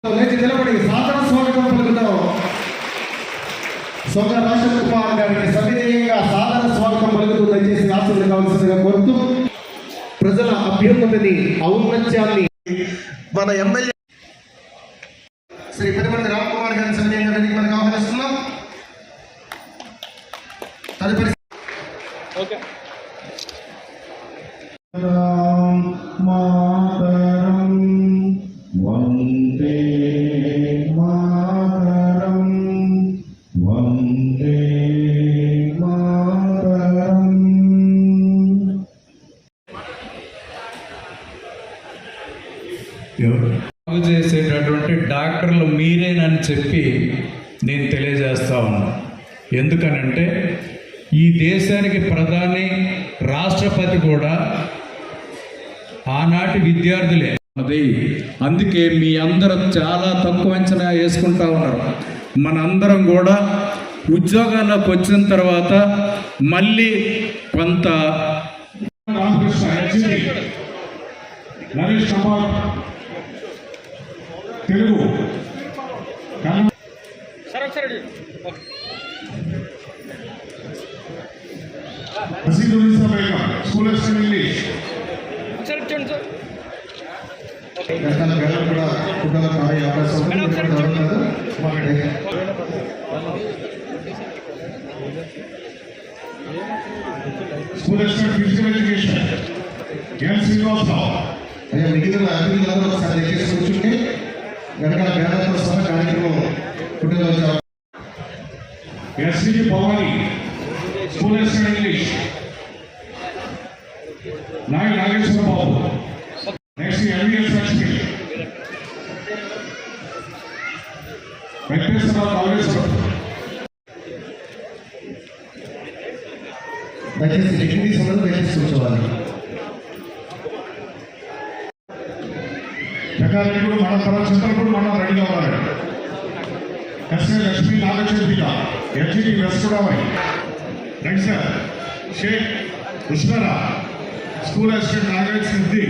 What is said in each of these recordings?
లేచి నిలబడి సాదర స్వాగతం పలుకుతాం. సొంత రాజేష్ కుమార్ గారికి సవినయంగా సాదర స్వాగతం పలుకుతూ దయచేసి ఆశలు కావాల్సిందిగా కోరుతూ ప్రజల అభ్యున్నతిని ఔన్నత్యాన్ని మన ఎమ్మెల్యే శ్రీ పెనుమర్తి రామ్ కుమార్ గారిని సవినయంగా వేదిక మీదకి ఆహ్వానిస్తున్నాం. తదుపరి మాతరం వందే మాతరం వందే మాతరం. బాగు చేసేటటువంటి డాక్టర్లు మీరేనని చెప్పి నేను తెలియజేస్తా ఉన్నాను. ఎందుకనంటే ఈ దేశానికి ప్రధాని రాష్ట్రపతి కూడా ఆనాటి విద్యార్థులే. అది అందుకే మీ అందరూ చాలా తక్కువ అంచనా వేసుకుంటా ఉన్నారు. మనందరం కూడా ఉద్యోగాల్లోకి వచ్చిన తర్వాత మళ్ళీ కొంత తెలుగు స్కూల్ ఇంగ్లీష్ కూడా స్కూల్ ఫిజికల్ ఎడ్యుకేషన్ ఎన్ శ్రీనివాసరావు. మిగిలిన అతిథులందరూ ఒకసారి దయచేసి కూర్చుంటే వెనకాల పేదలతో సహా కార్యక్రమం పుట్టినరోజు. SV Bhavani school English. Nayak Nageswara Babu. Next MVS Lakshmi. Venkateswara Kaleswaram. దయచేసి డిగ్రీ సమయంలో దయచేసి కూర్చోవాలి. జగారెడ్డి మన చంద్రపూడి మన రెడీగా ఉన్నారు. SA Lakshmi Nagachandrika SGT West Godavari. Next Sheikh Usmara school assistant Nagaraj Siddhi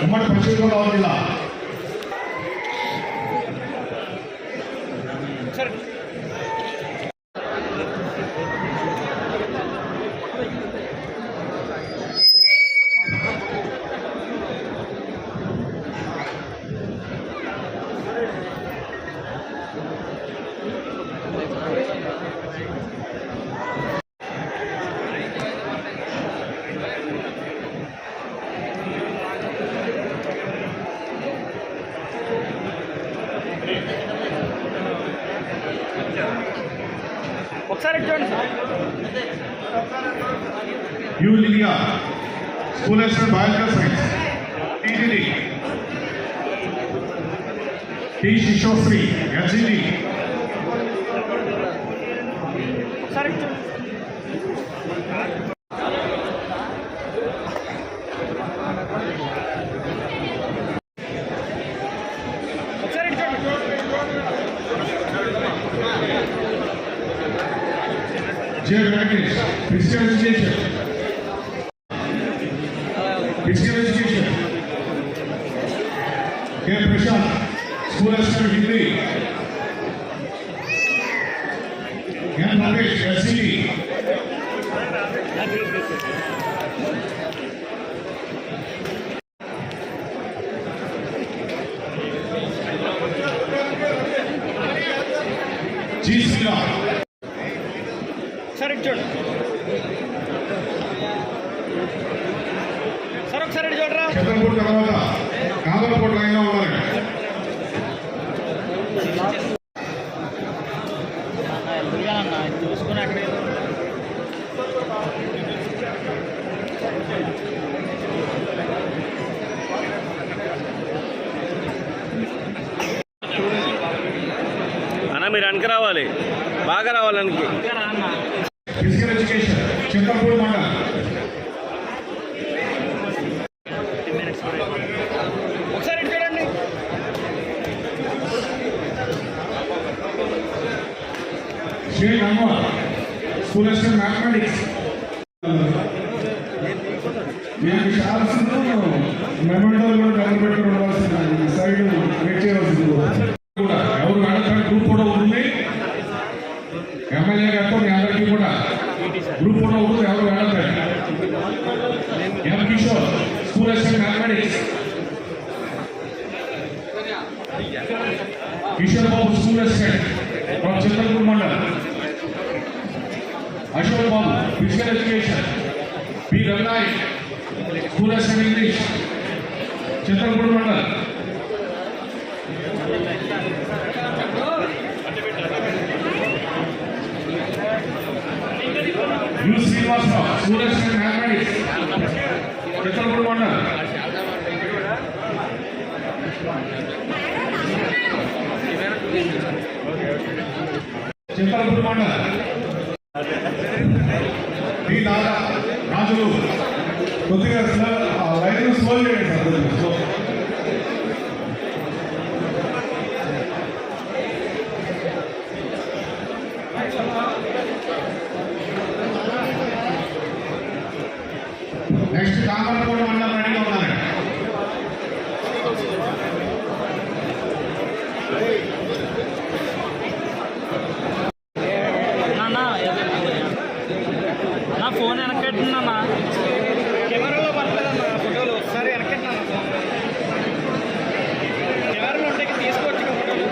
ఉమ్మడి పశ్చిమ గోదావరి జిల్లా. U Lilia school assistant biological science. TGD T Sisosri SGD. J Venkatesh physical education. Physical education. K Prashanth school assistant Hindi. N Ramesh SCD. G Sriram. Chandrapur తర్వాత కాదరపూర్ లైన్లో ఉన్నారు. అన్న మీరు వెనక రావాలి, బాగా రావాలి వెనక్కి. ఫిజికల్ ఎడ్యుకేషన్ చంద్రపూర్ మండలం. Sheikh Anwar school assistant mathematics. నేను చాలా మెమోరియల్ కూడా అందరూ పెట్టుకుని ఉండవలసింది సైడ్ వెయిట్ చేయవలసింది కూడా ఎవరు వెళ్ళడానికి గ్రూప్ కూడా ఉంటుంది. ఎమ్మెల్యే గారితో మీ అందరికీ కూడా గ్రూప్ కూడా ఉంటుంది, ఎవరు వెళ్ళండి. M Kishore school assistant mathematics, Kishore Babu school assistant from Chittoor mandal, Ashok Babu physical education, P Ravinay school assistant English Chittoor mandal, U Srinivasarao school assistant mathematics Chittoor mandal, Chittoor mandal, D Dada Rajulu కొద్దిగా లైన్ స్లో చేయండి సార్, కొద్దిగా స్లో. నెక్స్ట్ కామర్పూర్ మండలం రెడీగా ఉన్నారండి. నా ఫోన్ వెనకెట్టున్నా కెమెరాలో పడలేదన్నా ఫోటోలు ఒకసారి వెనకెట్టినా కెమెరాలో ఉంటే తీసుకోవచ్చు ఫోటోలు.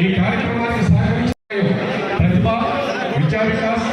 ఈ కార్యక్రమానికి సహకరించిన ప్రతిభ, విద్యా వికాస్